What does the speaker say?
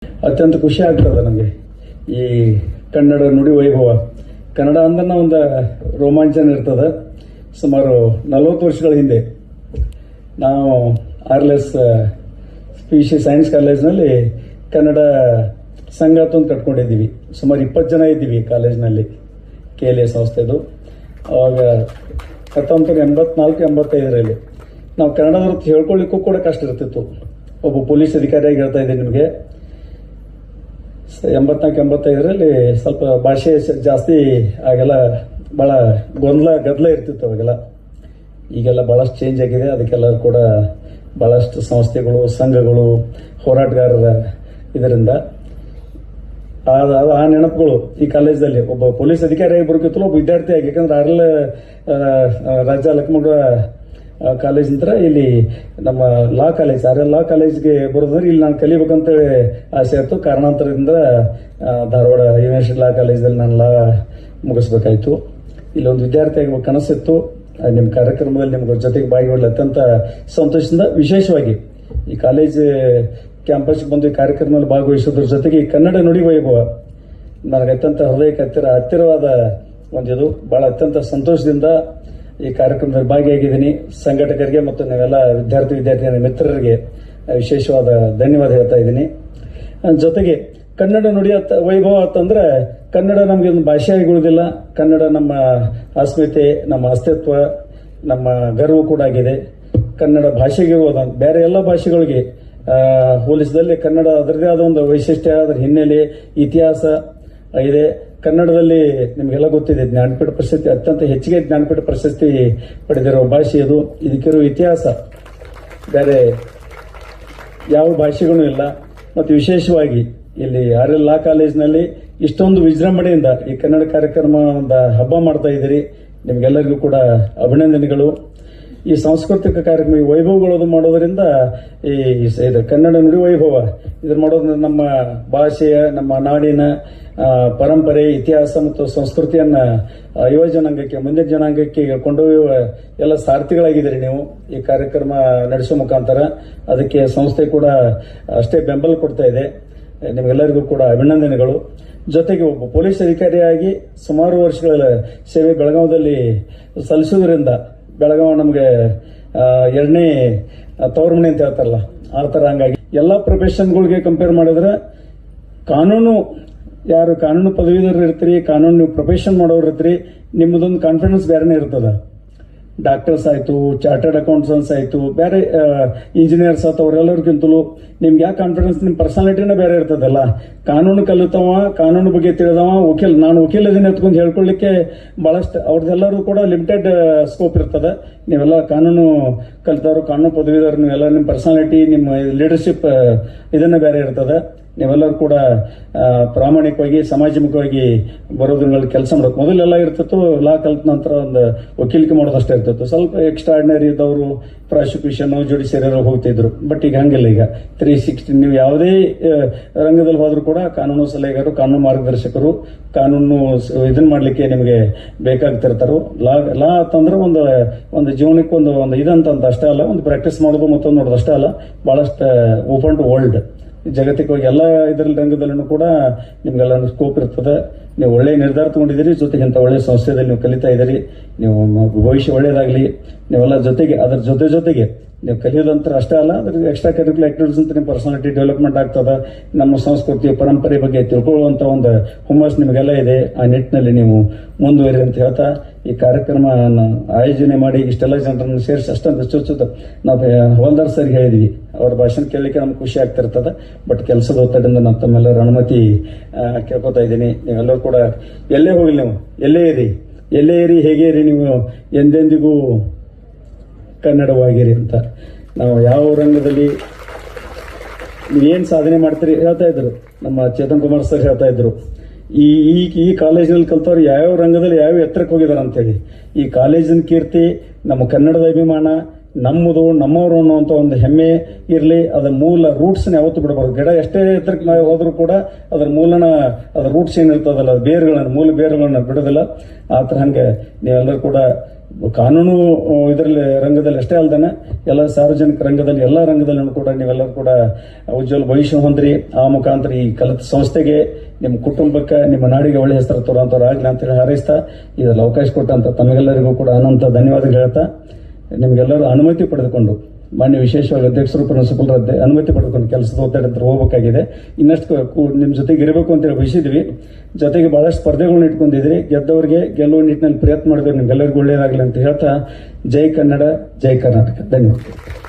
ಅತ್ಯಂತ ಖುಷಿ ಆಗ್ತದೆ ನಮಗೆ ಈ ಕನ್ನಡ ನುಡಿ ವೈಭವ. ಕನ್ನಡ ಅಂದ್ರೆ ಒಂದು ರೋಮಾಂಚನ ಇರ್ತದೆ. ಸುಮಾರು 40 ವರ್ಷಗಳ ಹಿಂದೆ ನಾವು ಆರ್ಎಲ್ಎಸ್ PUC ಸೈನ್ಸ್ ಕಾಲೇಜ್ನಲ್ಲಿ ಕನ್ನಡ ಸಂಘ ಅಂತ ಕಟ್ಕೊಂಡಿದ್ದೀವಿ. ಸುಮಾರು 20 ಜನ ಇದ್ದೀವಿ ಕಾಲೇಜ್ನಲ್ಲಿ, KLA ಸಂಸ್ಥೆದು. ಅವಾಗ 1984-85ರಲ್ಲಿ ನಾವು ಕನ್ನಡದ ಹೇಳ್ಕೊಳ್ಳಿಕ್ಕೂ ಕೂಡ ಕಷ್ಟ ಇರ್ತಿತ್ತು. ಒಬ್ಬ ಪೊಲೀಸ್ ಅಧಿಕಾರಿಯಾಗಿ ಹೇಳ್ತಾ ಇದ್ದೀನಿ ನಿಮಗೆ. 84-85ರಲ್ಲಿ ಸ್ವಲ್ಪ ಭಾಷೆ ಜಾಸ್ತಿ ಆಗೆಲ್ಲ ಭಾಳ ಗದ್ದಲ ಇರ್ತಿತ್ತು ಅವಾಗೆಲ್ಲ. ಈಗೆಲ್ಲ ಭಾಳಷ್ಟು ಚೇಂಜ್ ಆಗಿದೆ. ಅದಕ್ಕೆಲ್ಲರೂ ಕೂಡ ಭಾಳಷ್ಟು ಸಂಸ್ಥೆಗಳು, ಸಂಘಗಳು, ಹೋರಾಟಗಾರರ ಇದರಿಂದ ಆ ನೆನಪುಗಳು ಈ ಕಾಲೇಜಲ್ಲಿ ಒಬ್ಬ ಪೊಲೀಸ್ ಅಧಿಕಾರಿಯಾಗಿ ಬರೋಕಿತ್ತಲ್ಲ, ಒಬ್ಬ ವಿದ್ಯಾರ್ಥಿಯಾಗಿ. ಯಾಕಂದ್ರೆ ರಾಜ್ಯ ಲಕ್ಷ್ಮಣ ಕಾಲೇಜ್ ನಂತರ ಇಲ್ಲಿ ನಮ್ಮ ಲಾ ಕಾಲೇಜ್, ಲಾ ಕಾಲೇಜ್ಗೆ ಬರೋದ್ರೆ ಇಲ್ಲಿ ನಾನು ಕಲಿಬೇಕಂತೇಳಿ ಆಸೆ ಇತ್ತು. ಕಾರಣಾಂತರದಿಂದ ಧಾರವಾಡ ಯೂನಿವರ್ಸಿಟಿ ಲಾ ಕಾಲೇಜಲ್ಲಿ ನಾನು ಲಾ ಮುಗಿಸ್ಬೇಕಾಯ್ತು. ಇಲ್ಲೊಂದು ವಿದ್ಯಾರ್ಥಿಯಾಗಿ ಕನಸಿತ್ತು. ನಿಮ್ಮ ಕಾರ್ಯಕ್ರಮದಲ್ಲಿ ನಿಮ್ಗೆ ಜೊತೆಗೆ ಭಾಗಿಗೊಳ್ಳಿ ಅತ್ಯಂತ ಸಂತೋಷದಿಂದ, ವಿಶೇಷವಾಗಿ ಈ ಕಾಲೇಜ್ ಕ್ಯಾಂಪಸ್ಗೆ ಬಂದು ಈ ಕಾರ್ಯಕ್ರಮದಲ್ಲಿ ಭಾಗವಹಿಸೋದ್ರ ಜೊತೆಗೆ ಈ ಕನ್ನಡ ನುಡಿ ವೈಭವ ನನಗೆ ಅತ್ಯಂತ ಹೃದಯಕ್ಕೆ ಹತ್ತಿರವಾದ ಒಂದಿದು. ಭಾಳ ಅತ್ಯಂತ ಸಂತೋಷದಿಂದ ಈ ಕಾರ್ಯಕ್ರಮದಲ್ಲಿ ಭಾಗಿಯಾಗಿದ್ದೀನಿ. ಸಂಘಟಕರಿಗೆ ಮತ್ತು ನಾವೆಲ್ಲ ವಿದ್ಯಾರ್ಥಿ ಮಿತ್ರರಿಗೆ ವಿಶೇಷವಾದ ಧನ್ಯವಾದ ಹೇಳ್ತಾ ಇದ್ದೀನಿ. ಜೊತೆಗೆ ಕನ್ನಡ ನುಡಿ ವೈಭವ ಅಂತಂದ್ರೆ ಕನ್ನಡ ನಮಗೆ ಒಂದು ಭಾಷೆಯಾಗಿ ಉಳಿದಿಲ್ಲ. ಕನ್ನಡ ನಮ್ಮ ಅಸ್ಮಿತೆ, ನಮ್ಮ ಅಸ್ತಿತ್ವ, ನಮ್ಮ ಗರ್ವ ಕೂಡ ಆಗಿದೆ. ಕನ್ನಡ ಭಾಷೆಗೆ ಬೇರೆ ಎಲ್ಲ ಭಾಷೆಗಳಿಗೆ ಹೋಲಿಸಿದಲ್ಲಿ ಕನ್ನಡ ಅದರದೇ ಆದ ಒಂದು ವೈಶಿಷ್ಟ್ಯ, ಅದರ ಹಿನ್ನೆಲೆ, ಇತಿಹಾಸ ಇದೆ. ಕನ್ನಡದಲ್ಲಿ ನಿಮಗೆಲ್ಲ ಗೊತ್ತಿದೆ, ಜ್ಞಾನಪೀಠ ಪ್ರಶಸ್ತಿ, ಅತ್ಯಂತ ಹೆಚ್ಚಿಗೆ ಜ್ಞಾನಪೀಠ ಪ್ರಶಸ್ತಿ ಪಡೆದಿರೋ ಭಾಷೆ ಇದು. ಇದಕ್ಕಿರೋ ಇತಿಹಾಸ ಬೇರೆ ಯಾವ ಭಾಷೆಗಳೂ ಇಲ್ಲ. ಮತ್ತು ವಿಶೇಷವಾಗಿ ಇಲ್ಲಿ RL ಲಾ ಕಾಲೇಜ್ನಲ್ಲಿ ಇಷ್ಟೊಂದು ವಿಜೃಂಭಣೆಯಿಂದ ಈ ಕನ್ನಡ ಕಾರ್ಯಕ್ರಮ ಒಂದು ಹಬ್ಬ ಮಾಡ್ತಾ ಇದ್ದೀರಿ. ನಿಮಗೆಲ್ಲರಿಗೂ ಕೂಡ ಅಭಿನಂದನೆಗಳು. ಈ ಸಾಂಸ್ಕೃತಿಕ ಕಾರ್ಯಕ್ರಮ, ಈ ವೈಭವಗಳು ಮಾಡೋದ್ರಿಂದ ಈ ಕನ್ನಡ ನುಡಿ ವೈಭವ ಇದ್ರ ಮಾಡೋದ್ರಿಂದ ನಮ್ಮ ಭಾಷೆಯ, ನಮ್ಮ ನಾಡಿನ ಪರಂಪರೆ, ಇತಿಹಾಸ ಮತ್ತು ಸಂಸ್ಕೃತಿಯನ್ನ ಯುವ ಜನಾಂಗಕ್ಕೆ, ಮುಂದಿನ ಜನಾಂಗಕ್ಕೆ ಕೊಂಡೊಯ್ಯುವ ಎಲ್ಲ ಸಾರಥಿಗಳಾಗಿದ್ದೀರಿ ನೀವು ಈ ಕಾರ್ಯಕ್ರಮ ನಡೆಸೋ ಮುಖಾಂತರ. ಅದಕ್ಕೆ ಸಂಸ್ಥೆ ಕೂಡ ಅಷ್ಟೇ ಬೆಂಬಲ ಕೊಡ್ತಾ ಇದೆ. ನಿಮಗೆಲ್ಲರಿಗೂ ಕೂಡ ಅಭಿನಂದನೆಗಳು. ಜೊತೆಗೆ ಒಬ್ಬ ಪೊಲೀಸ್ ಅಧಿಕಾರಿಯಾಗಿ ಸುಮಾರು ವರ್ಷಗಳ ಸೇವೆ ಬೆಳಗಾವದಲ್ಲಿ ಸಲ್ಲಿಸುವುದರಿಂದ ಬೆಳಗಾವಿ ನಮಗೆ 2ನೇ ತವರು ಮನೆ ಅಂತ ಹೇಳ್ತಾರಲ್ಲ, ಆ ಥರ. ಹಂಗಾಗಿ ಎಲ್ಲ ಪ್ರೊಫೆಷನ್ಗಳಿಗೆ ಕಂಪೇರ್ ಮಾಡಿದ್ರೆ ಯಾರು ಕಾನೂನು ಪದವೀಧರರು ಇರ್ತೀರಿ, ಕಾನೂನು ನೀವು ಪ್ರೊಫೆಷನ್ ಮಾಡೋರು ಇರ್ತೀರಿ, ನಿಮ್ಮದೊಂದು ಕಾನ್ಫಿಡೆನ್ಸ್ ಬೇರೆನೇ ಇರ್ತದೆ. ಡಾಕ್ಟರ್ಸ್ ಆಯ್ತು, ಚಾರ್ಟರ್ಡ್ ಅಕೌಂಟೆಂಟ್ಸ್ ಆಯ್ತು, ಬೇರೆ ಇಂಜಿನಿಯರ್ಸ್ ಆಯ್ತು, ಅವರೆಲ್ಲರಿಗಿಂತಲೂ ನಿಮ್ಗೆ ಯಾವ ಕಾನ್ಫಿಡೆನ್ಸ್, ನಿಮ್ಮ ಪರ್ಸನಾಲಿಟಿನೇ ಬೇರೆ ಇರ್ತದಲ್ಲ. ಕಾನೂನು ಕಲಿತವ, ಕಾನೂನು ಬಗ್ಗೆ ತಿಳಿದವ, ನಾನು ವಕೀಲದಿನ ಎತ್ಕೊಂಡು ಹೇಳ್ಕೊಳ್ಳಿಕ್ಕೆ ಬಹಳಷ್ಟು ಅವ್ರದ್ದೆಲ್ಲರೂ ಕೂಡ ಲಿಮಿಟೆಡ್ ಸ್ಕೋಪ್ ಇರ್ತದೆ. ನೀವೆಲ್ಲ ಕಾನೂನು ಕಲಿತವ್ರು, ಕಾನೂನು ಪದವೀಧರು, ನೀವೆಲ್ಲ ನಿಮ್ಮ ಪರ್ಸನಾಲಿಟಿ, ನಿಮ್ಮ ಲೀಡರ್ಶಿಪ್ ಇದನ್ನ ಬೇರೆ ಇರ್ತದೆ. ನೀವೆಲ್ಲರೂ ಕೂಡ ಪ್ರಾಮಾಣಿಕವಾಗಿ, ಸಮಾಜಮುಖವಾಗಿ ಬರೋದ್ರಲ್ಲಿ ಕೆಲಸ ಮಾಡೋದು. ಮೊದಲೆಲ್ಲ ಇರ್ತಿತ್ತು, ಲಾ ಕಲಿತ ನಂತರ ಒಂದು ವಕೀಲಿಕೆ ಮಾಡೋದಷ್ಟೇ ಇರ್ತಿತ್ತು. ಸ್ವಲ್ಪ ಎಕ್ಸ್ಟ್ರಾರ್ಡಿನರಿ ಇದ್ದವರು ಪ್ರಾಸಿಕ್ಯೂಷನ್, ಜುಡಿಷಿಯರಿ ಹೋಗ್ತಿದ್ರು. ಬಟ್ ಈಗ ಹಂಗಿಲ್ಲ. ಈಗ 360 ನೀವು ಯಾವುದೇ ರಂಗದಲ್ಲಿ ಹೋದ್ರೂ ಕೂಡ ಕಾನೂನು ಸಲಹೆಗಾರರು, ಕಾನೂನು ಮಾರ್ಗದರ್ಶಕರು, ಕಾನೂನು ಇದನ್ನ ಮಾಡ್ಲಿಕ್ಕೆ ನಿಮಗೆ ಬೇಕಾಗ್ತಿರ್ತಾರು. ಲಾ ಅಂತಂದ್ರೆ ಒಂದು ಜೀವನಕ್ಕೆ ಒಂದು ಇದಂತ ಅಷ್ಟೇ ಅಲ್ಲ, ಒಂದು ಪ್ರಾಕ್ಟೀಸ್ ಮಾಡೋದು ಮತ್ತೊಂದು ನೋಡೋದು ಅಷ್ಟೇ ಅಲ್ಲ, ಬಹಳಷ್ಟು ಓಪನ್ ಟು ವರ್ಲ್ಡ್, ಜಾಗತಿಕವಾಗಿ ಎಲ್ಲ ಇದರಲ್ಲಿ ರಂಗದಲ್ಲೂ ಕೂಡ ನಿಮ್ಗೆಲ್ಲ ಸ್ಕೋಪ್ ಇರ್ತದೆ. ನೀವು ಒಳ್ಳೆಯ ನಿರ್ಧಾರ ತಗೊಂಡಿದ್ದೀರಿ. ಜೊತೆಗೆ ಇಂಥ ಒಳ್ಳೆಯ ಸಂಸ್ಥೆಯಲ್ಲಿ ನೀವು ಕಲಿತಾ ಇದ್ದೀರಿ. ನೀವು ಭವಿಷ್ಯ ಒಳ್ಳೆಯದಾಗಲಿ. ನೀವೆಲ್ಲ ಜೊತೆಗೆ ಅದರ ಜೊತೆಗೆ ನೀವು ಕಲಿಯೋದಂತರ ಅಷ್ಟೇ ಅಲ್ಲ, ಅದ್ರ ಎಕ್ಸ್ಟ್ರಾ ಕರಿಕ್ಯುಲರ್ ಆಕ್ಟಿವಿಟೀಸ್ ಅಂತ ನಿಮ್ಮ ಪರ್ಸನಾಲಿಟಿ ಡೆವಲಪ್ಮೆಂಟ್ ಆಗ್ತದೆ. ನಮ್ಮ ಸಂಸ್ಕೃತಿ, ಪರಂಪರೆ ಬಗ್ಗೆ ತಿಳ್ಕೊಳ್ಳುವಂಥ ಒಂದು ಹುಮ್ಮಸ್ ನಿಮಗೆಲ್ಲ ಇದೆ. ಆ ನಿಟ್ಟಿನಲ್ಲಿ ನೀವು ಮುಂದುವರಿ ಅಂತ ಹೇಳ್ತಾ ಈ ಕಾರ್ಯಕ್ರಮ ಆಯೋಜನೆ ಮಾಡಿ ಇಷ್ಟೆಲ್ಲ ಜನರನ್ನು ಸೇರಿಸಿ ಅಷ್ಟೊಂದು ಚುಚ್ಚುತ್ತ ನಾವು ಹವಾಲ್ದಾರ್ ಸರ್ ಹೇಳಿದ್ವಿ. ಅವ್ರ ಭಾಷಣ ಕೇಳಲಿಕ್ಕೆ ನಮ್ಗೆ ಖುಷಿ ಆಗ್ತಿರ್ತದೆ. ಬಟ್ ಕೆಲಸದ ಒತ್ತಡದಿಂದ ನಾನು ತಮ್ಮೆಲ್ಲರ ಅನುಮತಿ ಕೇಳ್ಕೊತಾ ಇದ್ದೀನಿ. ನೀವೆಲ್ಲರೂ ಕೂಡ ಎಲ್ಲೇ ಹೋಗಲಿ, ನೀವು ಎಲ್ಲೇ ಇರಿ, ಹೇಗೆ ಇರಿ, ನೀವು ಎಂದೆಂದಿಗೂ ಕನ್ನಡವಾಗಿರಿ ಅಂತ ನಾವು ಯಾವ ರಂಗದಲ್ಲಿ ನೀವೇನು ಸಾಧನೆ ಮಾಡ್ತೀರಿ ಹೇಳ್ತಾ ಇದ್ರು. ನಮ್ಮ ಚೇತನ್ ಕುಮಾರ್ ಸರ್ ಹೇಳ್ತಾ ಇದ್ರು, ಈ ಕಾಲೇಜಿನಲ್ಲಿ ಕಲ್ತವ್ರು ಯಾವ್ಯಾವ ರಂಗದಲ್ಲಿ ಯಾವ ಎತ್ತರಕ್ಕೆ ಹೋಗಿದಾರೆ ಅಂತೇಳಿ. ಈ ಕಾಲೇಜಿನ ಕೀರ್ತಿ, ನಮ್ಮ ಕನ್ನಡದ ಅಭಿಮಾನ, ನಮ್ಮದು ನಮ್ಮವರು ಅನ್ನುವಂಥ ಒಂದು ಹೆಮ್ಮೆ ಇರಲಿ. ಅದರ ಮೂಲ ರೂಟ್ಸ್ನ ಯಾವತ್ತು ಬಿಡಬಾರ್ದು. ಗಿಡ ಎಷ್ಟೇ ಎತ್ತರಕ್ಕೆ ಹೋದ್ರೂ ಕೂಡ ಅದರ ಮೂಲನ ಅದರ ರೂಟ್ಸ್ ಏನಿರ್ತದಲ್ಲ, ಬೇರುಗಳನ್ನು, ಮೂಲ ಬೇರುಗಳನ್ನ ಬಿಡೋದಿಲ್ಲ. ಆ ಥರ ಹಂಗೆ ನೀವೆಲ್ಲರೂ ಕೂಡ ಕಾನೂನು ಇದರಲ್ಲಿ ರಂಗದಲ್ಲಿ ಅಷ್ಟೇ ಅಲ್ದಾನೆ ಎಲ್ಲ ಸಾರ್ವಜನಿಕ ರಂಗದಲ್ಲಿ ಎಲ್ಲ ರಂಗದಲ್ಲೂ ಕೂಡ ನೀವೆಲ್ಲರೂ ಕೂಡ ಉಜ್ವಲ ಭವಿಷ್ಯ ಹೊಂದ್ರಿ. ಆ ಮುಖಾಂತರ ಈ ಕಲಿತ ಸಂಸ್ಥೆಗೆ, ನಿಮ್ಮ ಕುಟುಂಬಕ್ಕೆ, ನಿಮ್ಮ ನಾಡಿಗೆ ಒಳ್ಳೆ ಹೆಸರು ತರುವಂಥವ್ರಾಗಲಿ ಅಂತೇಳಿ ಹಾರೈಸ್ತಾ ಇದರಲ್ಲಿ ಅವಕಾಶ ಕೊಟ್ಟಂತ ತಮಗೆಲ್ಲರಿಗೂ ಕೂಡ ಅನಂತ ಧನ್ಯವಾದಗಳು ಹೇಳ್ತಾ, ನಿಮಗೆಲ್ಲರೂ ಅನುಮತಿ ಪಡೆದುಕೊಂಡು ಮಾನ್ಯ ವಿಶೇಷವಾಗಿ ಅಧ್ಯಕ್ಷರು ಪ್ರಿನ್ಸಿಪಲ್ ಅನುಮತಿ ಪಡೆದುಕೊಂಡು ಕೆಲಸದ ಒತ್ತಡ ಹತ್ರ ಹೋಗಬೇಕಾಗಿದೆ. ಇನ್ನಷ್ಟು ನಿಮ್ಮ ಜೊತೆಗೆ ಇರಬೇಕು ಅಂತೇಳಿ ಬಯಸಿದ್ವಿ. ಜೊತೆಗೆ ಬಹಳಷ್ಟು ಸ್ಪರ್ಧೆಗಳನ್ನ ಇಟ್ಕೊಂಡಿದ್ರಿ. ಗೆದ್ದವರಿಗೆ ಗೆಲ್ಲುವ ನಿಟ್ಟಿನಲ್ಲಿ ಪ್ರಯತ್ನ ಮಾಡಿದವ್ರು ನಿಮ್ಗೆಲ್ಲರಿಗೂ ಒಳ್ಳೆಯದಾಗಲಿ ಅಂತ ಹೇಳ್ತಾ, ಜೈ ಕನ್ನಡ, ಜೈ ಕರ್ನಾಟಕ. ಧನ್ಯವಾದ.